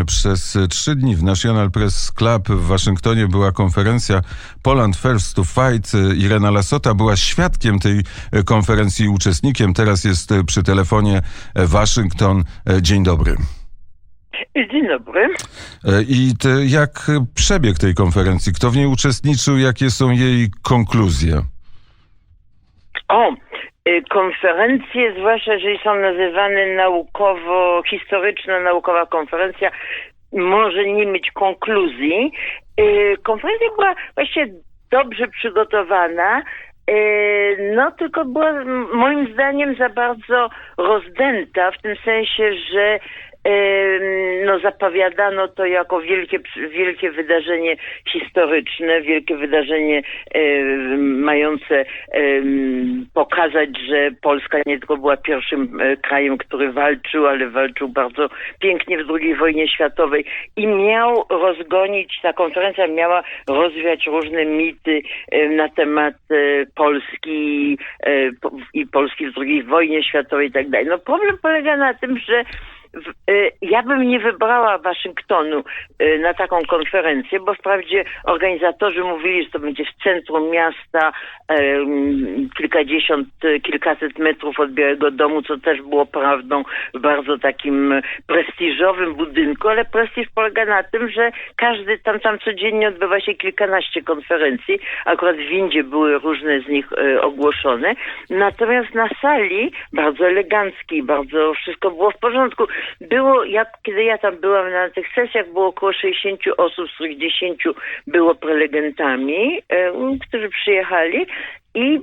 Przez 3 dni w National Press Club w Waszyngtonie była konferencja Poland First to Fight. Irena Lassota była świadkiem tej konferencji i uczestnikiem. Teraz jest przy telefonie Waszyngton. Dzień dobry. Dzień dobry. I jak przebieg tej konferencji? Kto w niej uczestniczył? Jakie są jej konkluzje? Konferencje, zwłaszcza jeżeli są nazywane historyczna naukowa konferencja, może nie mieć konkluzji. Konferencja była właściwie dobrze przygotowana, tylko była moim zdaniem za bardzo rozdęta, w tym sensie, że zapowiadano to jako wielkie wydarzenie historyczne, wielkie wydarzenie mające pokazać, że Polska nie tylko była pierwszym krajem, który walczył, ale walczył bardzo pięknie w II wojnie światowej i ta konferencja miała rozwiać różne mity na temat Polski i Polski w II wojnie światowej i tak dalej. Problem polega na tym, że ja bym nie wybrała Waszyngtonu na taką konferencję, bo wprawdzie organizatorzy mówili, że to będzie w centrum miasta, kilkaset metrów od Białego Domu, co też było prawdą, w bardzo takim prestiżowym budynku, ale prestiż polega na tym, że tam codziennie odbywa się kilkanaście konferencji, akurat w windzie były różne z nich ogłoszone, natomiast na sali, bardzo eleganckiej, bardzo wszystko było w porządku. Kiedy ja tam byłam na tych sesjach, było około 60 osób, z których 10 było prelegentami, którzy przyjechali. I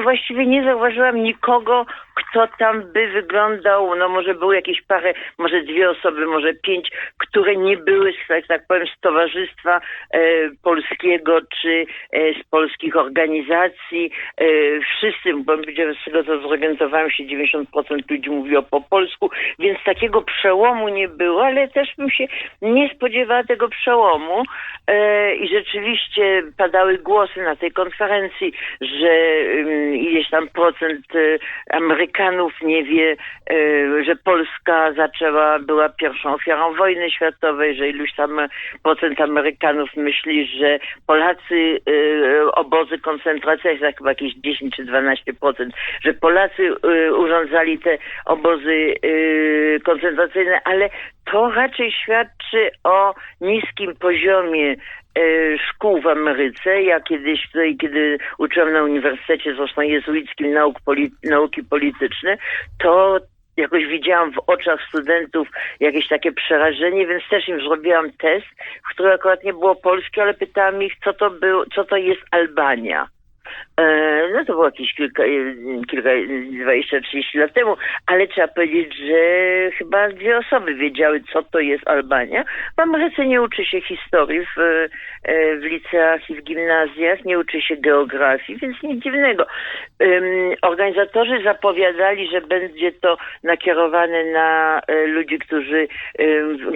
właściwie nie zauważyłam nikogo, kto tam by wyglądał, może były jakieś parę, może 2 osoby, może 5, które nie były, tak powiem, z towarzystwa polskiego, czy z polskich organizacji. Wszyscy, bo z tego co zorientowałam się, 90% ludzi mówiło po polsku, więc takiego przełomu nie było, ale też bym się nie spodziewała tego przełomu. I rzeczywiście padały głosy na tej konferencji, że ileś tam procent Amerykanów nie wie, że Polska była pierwszą ofiarą wojny światowej, że iluś tam procent Amerykanów myśli, że Polacy obozy koncentracyjne, jest chyba jakieś 10 czy 12%, że Polacy urządzali te obozy koncentracyjne, ale to raczej świadczy o niskim poziomie szkół w Ameryce. Ja kiedyś tutaj, kiedy uczyłam na uniwersytecie, zresztą jezuickim, nauki polityczne, to jakoś widziałam w oczach studentów jakieś takie przerażenie, więc też im zrobiłam test, w którym akurat nie było polski, ale pytałam ich, co to jest Albania. To było jakieś 20-30 lat temu, ale trzeba powiedzieć, że chyba 2 osoby wiedziały, co to jest Albania. W Ameryce nie uczy się historii w liceach i w gimnazjach, nie uczy się geografii, więc nic dziwnego. Organizatorzy zapowiadali, że będzie to nakierowane na ludzi, którzy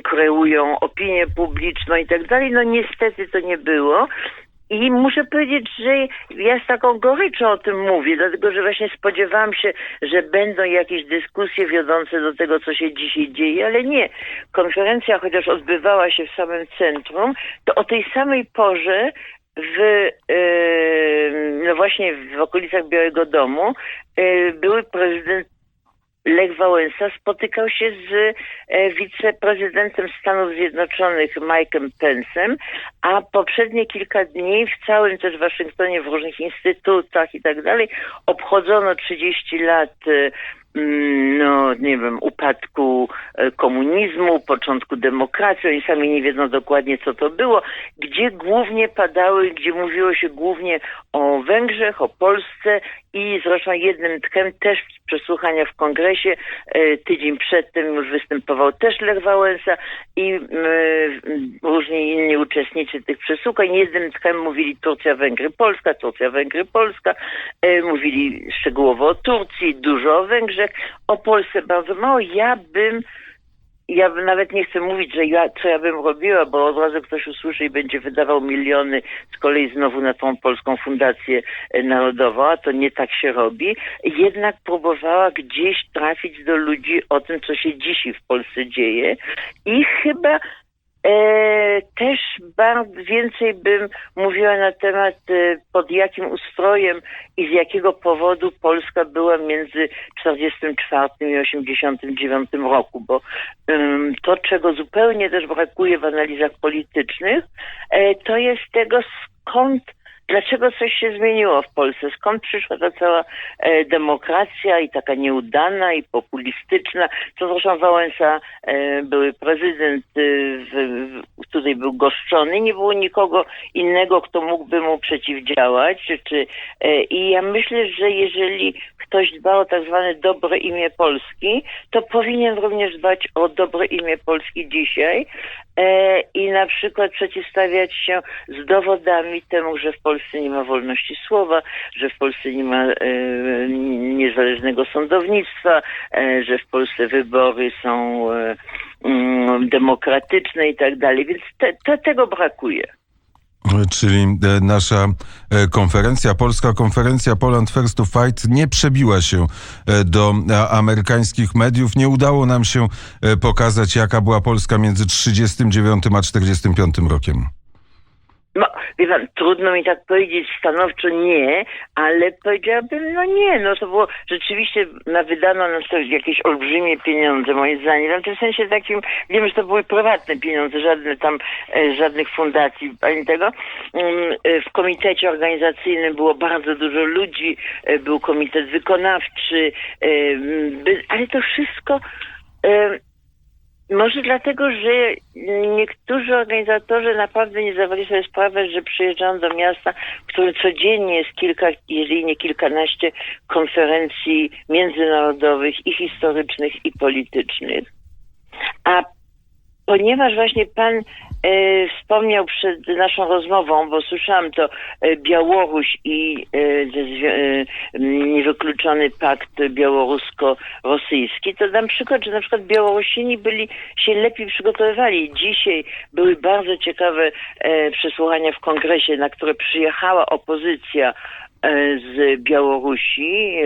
kreują opinię publiczną i tak dalej. Niestety to nie było. I muszę powiedzieć, że ja z taką goryczą o tym mówię, dlatego że właśnie spodziewałam się, że będą jakieś dyskusje wiodące do tego, co się dzisiaj dzieje, ale nie. Konferencja, chociaż odbywała się w samym centrum, to o tej samej porze właśnie w okolicach Białego Domu były prezydent Lech Wałęsa spotykał się z wiceprezydentem Stanów Zjednoczonych Mike'em Pence'em, a poprzednie kilka dni w całym też Waszyngtonie, w różnych instytutach i tak dalej, obchodzono 30 lat upadku komunizmu, początku demokracji. Oni sami nie wiedzą dokładnie, co to było, gdzie mówiło się głównie o Węgrzech, o Polsce i zresztą jednym tchem też przesłuchania w kongresie. Tydzień przedtem już występował też Lech Wałęsa i różni inni uczestnicy tych przesłuchań. Jednym tchem mówili Turcja-Węgry-Polska, Turcja-Węgry-Polska. Mówili szczegółowo o Turcji, dużo o Węgrzech, o Polsce bardzo mało. Ja bym ja nawet nie chcę mówić, że co ja bym robiła, bo od razu ktoś usłyszy i będzie wydawał miliony z kolei znowu na tą Polską Fundację Narodową, a to nie tak się robi. Jednak próbowała gdzieś trafić do ludzi o tym, co się dzisiaj w Polsce dzieje i chyba też więcej bym mówiła na temat pod jakim ustrojem i z jakiego powodu Polska była między 44 i 89 roku, bo to, czego zupełnie też brakuje w analizach politycznych, to jest tego dlaczego coś się zmieniło w Polsce? Skąd przyszła ta cała demokracja i taka nieudana i populistyczna? To zresztą Wałęsa, były prezydent, tutaj był goszczony. Nie było nikogo innego, kto mógłby mu przeciwdziałać. I ja myślę, że jeżeli ktoś dba o tak zwane dobre imię Polski, to powinien również dbać o dobre imię Polski dzisiaj i na przykład przeciwstawiać się z dowodami temu, że w Polsce nie ma wolności słowa, że w Polsce nie ma niezależnego sądownictwa, że w Polsce wybory są demokratyczne i tak dalej. Więc tego brakuje. Czyli nasza konferencja, polska konferencja Poland First to Fight nie przebiła się do amerykańskich mediów. Nie udało nam się pokazać, jaka była Polska między 39 a 45 rokiem. No, wie pan, trudno mi tak powiedzieć stanowczo nie, ale powiedziałabym, to było rzeczywiście, wydano na to jakieś olbrzymie pieniądze, moim zdaniem, w tym sensie takim, wiem, że to były prywatne pieniądze, żadnych fundacji, ani tego. W komitecie organizacyjnym było bardzo dużo ludzi, był komitet wykonawczy, ale to wszystko... Może dlatego, że niektórzy organizatorzy naprawdę nie zdawali sobie sprawy, że przyjeżdżają do miasta, w którym codziennie jest kilka, jeżeli nie kilkanaście konferencji międzynarodowych i historycznych i politycznych. A ponieważ właśnie pan wspomniał przed naszą rozmową, bo słyszałam to, Białoruś i niewykluczony pakt białorusko-rosyjski, to dam przykład, że na przykład Białorusini się lepiej przygotowywali. Dzisiaj były bardzo ciekawe przesłuchania w kongresie, na które przyjechała opozycja z Białorusi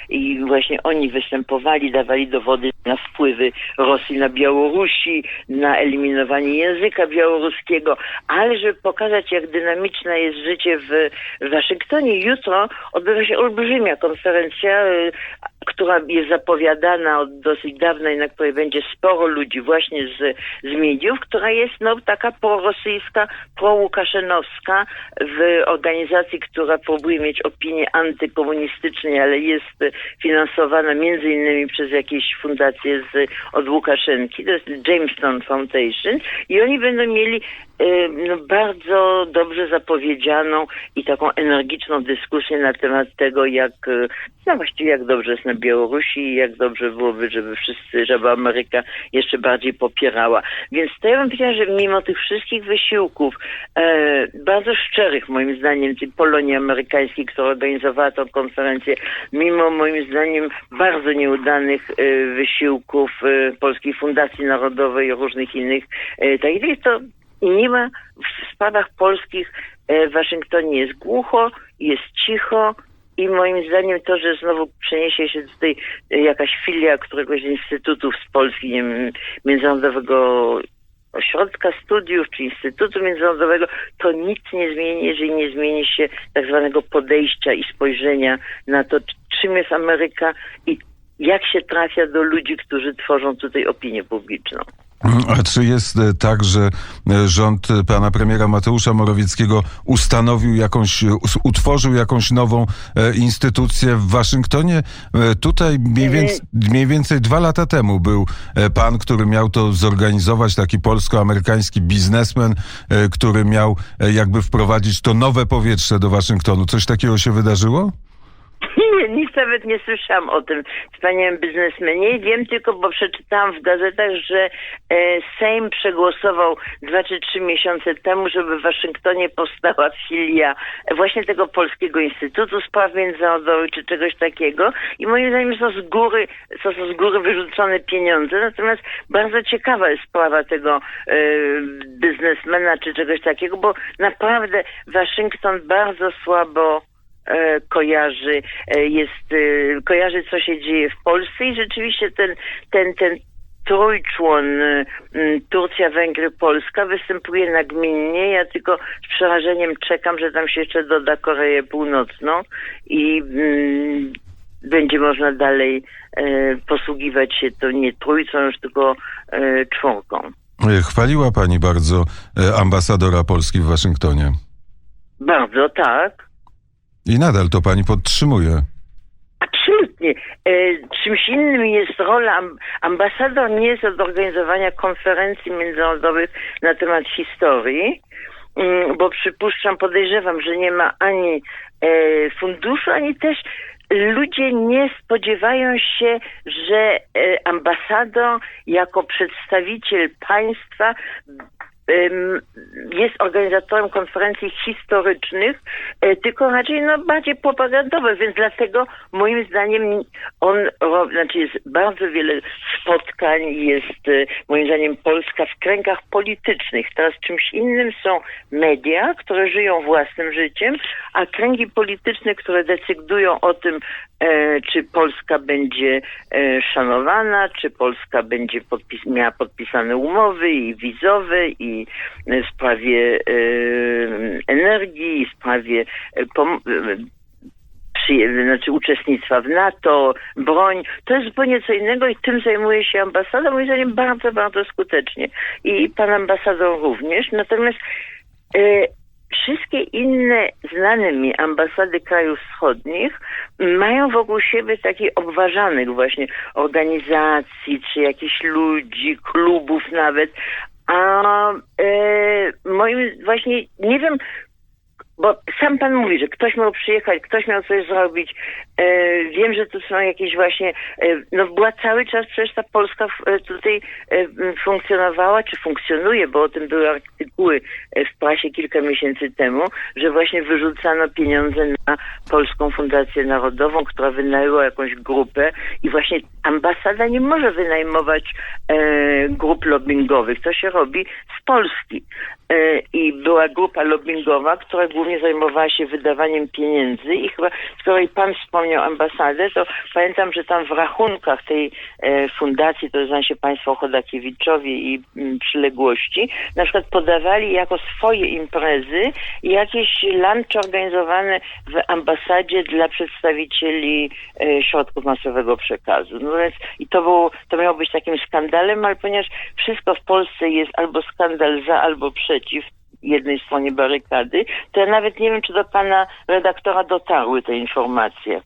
i właśnie oni występowali, dawali dowody na wpływy Rosji na Białorusi, na eliminowanie języka białoruskiego, ale żeby pokazać, jak dynamiczne jest życie w Waszyngtonie, jutro odbywa się olbrzymia konferencja, która jest zapowiadana od dosyć dawna i na której będzie sporo ludzi właśnie z mediów, która jest taka prorosyjska, prołukaszenowska w organizacji, która próbuje mieć opinię antykomunistyczną, ale jest finansowana między innymi przez jakieś fundacje od Łukaszenki. To jest Jamestown Foundation i oni będą mieli bardzo dobrze zapowiedzianą i taką energiczną dyskusję na temat tego, właściwie jak dobrze jest na Białorusi i jak dobrze byłoby, żeby Ameryka jeszcze bardziej popierała. Więc to ja bym powiedziała, że mimo tych wszystkich wysiłków, bardzo szczerych moim zdaniem, tej Polonii amerykańskiej, która organizowała tę konferencję, mimo moim zdaniem bardzo nieudanych wysiłków Polskiej Fundacji Narodowej i różnych innych takich, to nie ma w sprawach polskich w Waszyngtonie jest głucho, jest cicho i moim zdaniem to, że znowu przeniesie się tutaj jakaś filia któregoś instytutu z Polski, nie wiem, Międzynarodowego Ośrodka Studiów czy Instytutu Międzynarodowego, to nic nie zmieni, jeżeli nie zmieni się tak zwanego podejścia i spojrzenia na to, czym jest Ameryka i jak się trafia do ludzi, którzy tworzą tutaj opinię publiczną. A czy jest tak, że rząd pana premiera Mateusza Morawieckiego utworzył jakąś nową instytucję w Waszyngtonie? Tutaj mniej więcej 2 lata temu był pan, który miał to zorganizować, taki polsko-amerykański biznesmen, który miał jakby wprowadzić to nowe powietrze do Waszyngtonu. Coś takiego się wydarzyło? Nic nawet nie słyszałam o tym wspaniałym biznesmenie. Wiem tylko, bo przeczytałam w gazetach, że Sejm przegłosował 2 czy 3 miesiące temu, żeby w Waszyngtonie powstała filia właśnie tego Polskiego Instytutu Spraw Międzynarodowych czy czegoś takiego. I moim zdaniem są z góry wyrzucone pieniądze. Natomiast bardzo ciekawa jest sprawa tego biznesmena czy czegoś takiego, bo naprawdę Waszyngton bardzo słabo kojarzy, co się dzieje w Polsce i rzeczywiście ten trójczłon Turcja, Węgry, Polska występuje nagminnie. Ja tylko z przerażeniem czekam, że tam się jeszcze doda Koreę Północną i będzie można dalej posługiwać się to nie trójcą, już tylko czwórką. Chwaliła pani bardzo ambasadora Polski w Waszyngtonie. Bardzo, tak. I nadal to pani podtrzymuje. Absolutnie. Czymś innym jest rola. Ambasador nie jest od organizowania konferencji międzynarodowych na temat historii, bo podejrzewam, że nie ma ani funduszu, ani też ludzie nie spodziewają się, że ambasador jako przedstawiciel państwa jest organizatorem konferencji historycznych, tylko raczej bardziej propagandowych, więc dlatego moim zdaniem jest bardzo wiele spotkań, jest moim zdaniem Polska w kręgach politycznych. Teraz czymś innym są media, które żyją własnym życiem, a kręgi polityczne, które decydują o tym, czy Polska będzie szanowana, czy Polska będzie miała podpisane umowy i wizowe, i w sprawie energii, i w sprawie uczestnictwa w NATO, broń. To jest zupełnie co innego i tym zajmuje się ambasada, moim zdaniem bardzo, bardzo skutecznie. I pan ambasador również. Natomiast wszystkie inne znane mi ambasady krajów wschodnich mają wokół siebie takich obważanych właśnie organizacji, czy jakichś ludzi, klubów nawet. A moim właśnie, nie wiem, bo sam pan mówi, że ktoś miał przyjechać, ktoś miał coś zrobić. Wiem, że tu są jakieś właśnie, była cały czas przecież ta Polska tutaj funkcjonowała, czy funkcjonuje, bo o tym były artykuły w prasie kilka miesięcy temu, że właśnie wyrzucano pieniądze na Polską Fundację Narodową, która wynajęła jakąś grupę i właśnie ambasada nie może wynajmować grup lobbingowych. To się robi z Polski. I była grupa lobbingowa, która głównie zajmowała się wydawaniem pieniędzy i chyba, skoro i pan wspomniał ambasadę, to pamiętam, że tam w rachunkach tej fundacji, to znaczy się państwo Chodakiewiczowie i przyległości, na przykład podawali jako swoje imprezy jakieś lunchy organizowane w ambasadzie dla przedstawicieli środków masowego przekazu. No więc i to miało być takim skandalem, ale ponieważ wszystko w Polsce jest albo skandal za, albo przeciw jednej stronie barykady, to ja nawet nie wiem, czy do pana redaktora dotarły te informacje.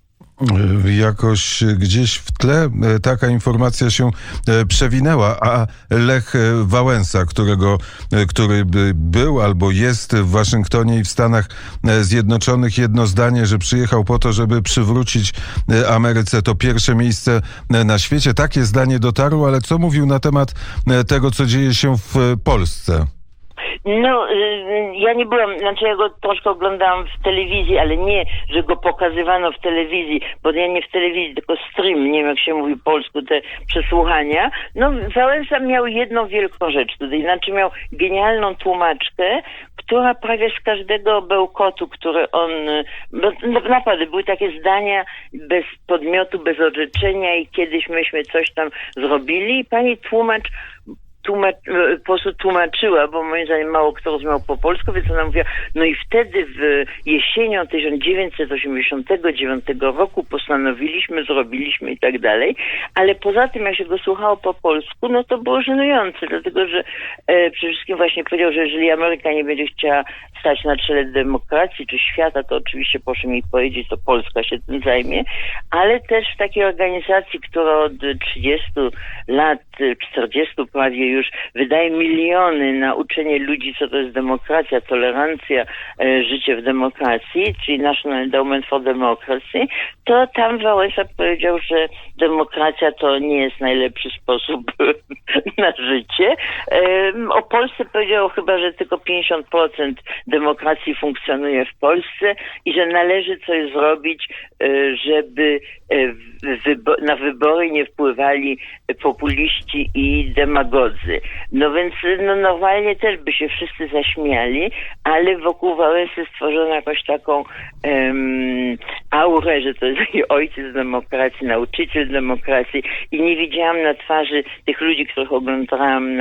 Jakoś gdzieś w tle taka informacja się przewinęła, a Lech Wałęsa, który był albo jest w Waszyngtonie i w Stanach Zjednoczonych, jedno zdanie, że przyjechał po to, żeby przywrócić Ameryce to pierwsze miejsce na świecie. Takie zdanie dotarło, ale co mówił na temat tego, co dzieje się w Polsce? Ja nie byłam, ja go troszkę oglądałam w telewizji, ale nie, że go pokazywano w telewizji, bo ja nie w telewizji, tylko stream, nie wiem jak się mówi po polsku, te przesłuchania. Wałęsa miał jedną wielką rzecz tutaj, miał genialną tłumaczkę, która prawie z każdego bełkotu, który on, naprawdę były takie zdania bez podmiotu, bez orzeczenia i kiedyś myśmy coś tam zrobili i pani tłumacz po prostu tłumaczyła, bo moim zdaniem mało kto rozumiał po polsku, więc ona mówiła, i wtedy jesienią 1989 roku postanowiliśmy, zrobiliśmy i tak dalej, ale poza tym jak się go słuchało po polsku, to było żenujące, dlatego że przede wszystkim właśnie powiedział, że jeżeli Ameryka nie będzie chciała stać na czele demokracji czy świata, to oczywiście proszę mi powiedzieć, to Polska się tym zajmie, ale też w takiej organizacji, która od 30 lat 40 prawie już wydaje miliony na uczenie ludzi, co to jest demokracja, tolerancja, życie w demokracji, czyli National Endowment for Democracy, to tam Wałęsa powiedział, że demokracja to nie jest najlepszy sposób na życie. O Polsce powiedział chyba, że tylko 50% demokracji funkcjonuje w Polsce i że należy coś zrobić, żeby na wybory nie wpływali populiści i demagodzy. No więc normalnie też by się wszyscy zaśmiali, ale wokół Wałęsy stworzono jakąś taką aurę, że to jest taki ojciec demokracji, nauczyciel demokracji i nie widziałam na twarzy tych ludzi, których oglądałam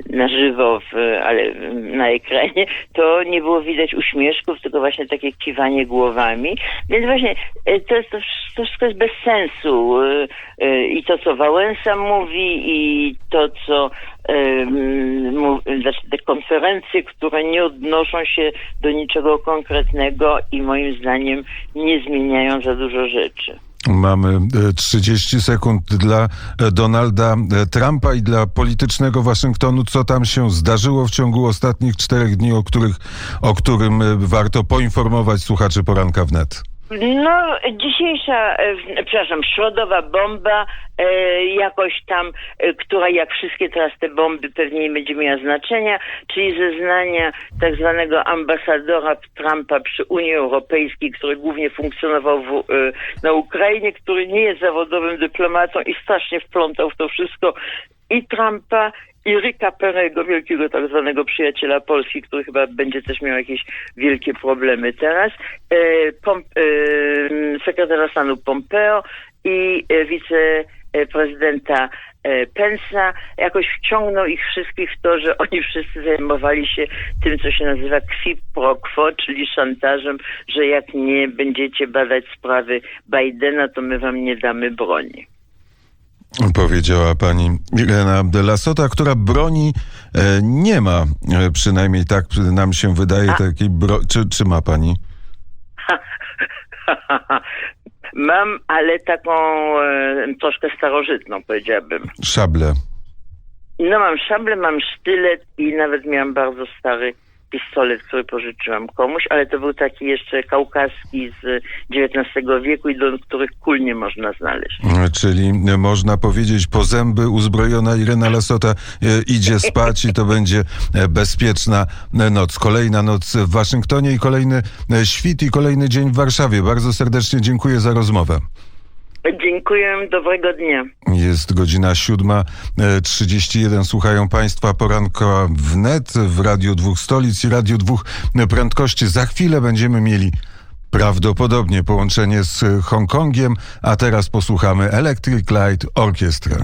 na żywo, ale na ekranie, to nie było widać uśmieszków, tylko właśnie takie kiwanie głowami. Więc właśnie to wszystko jest bez sensu. I to, co Wałęsa mówi, i to, co znaczy te konferencje, które nie odnoszą się do niczego konkretnego i moim zdaniem nie zmieniają za dużo rzeczy. Mamy 30 sekund dla Donalda Trumpa i dla politycznego Waszyngtonu. Co tam się zdarzyło w ciągu ostatnich 4 dni, o którym warto poinformować słuchaczy Poranka Wnet? No, dzisiejsza, środowa bomba, jakoś tam, która jak wszystkie teraz te bomby pewnie nie będzie miała znaczenia, czyli zeznania tak zwanego ambasadora Trumpa przy Unii Europejskiej, który głównie funkcjonował na Ukrainie, który nie jest zawodowym dyplomatą i strasznie wplątał w to wszystko i Trumpa, i Ricka Perry'ego, wielkiego tak zwanego przyjaciela Polski, który chyba będzie też miał jakieś wielkie problemy teraz, sekretarza stanu Pompeo i wiceprezydenta Pence'a, jakoś wciągnął ich wszystkich w to, że oni wszyscy zajmowali się tym, co się nazywa quid pro quo, czyli szantażem, że jak nie będziecie badać sprawy Bidena, to my wam nie damy broni. Powiedziała pani Irena Lassota, która broni nie ma, przynajmniej tak nam się wydaje, takiej czy ma pani? Mam, ale taką troszkę starożytną, powiedziałabym. Szable. No mam szablę, mam sztylet i nawet miałam bardzo stary pistolet, który pożyczyłam komuś, ale to był taki jeszcze kaukaski z XIX wieku i do których kul nie można znaleźć. Czyli można powiedzieć, po zęby uzbrojona Irena Lassota idzie spać i to będzie bezpieczna noc. Kolejna noc w Waszyngtonie i kolejny świt i kolejny dzień w Warszawie. Bardzo serdecznie dziękuję za rozmowę. Dziękuję, dobrego dnia. Jest godzina 7:31. Słuchają Państwa Poranka Wnet w Radiu Dwóch Stolic i Radiu Dwóch Prędkości. Za chwilę będziemy mieli prawdopodobnie połączenie z Hongkongiem, a teraz posłuchamy Electric Light Orchestra.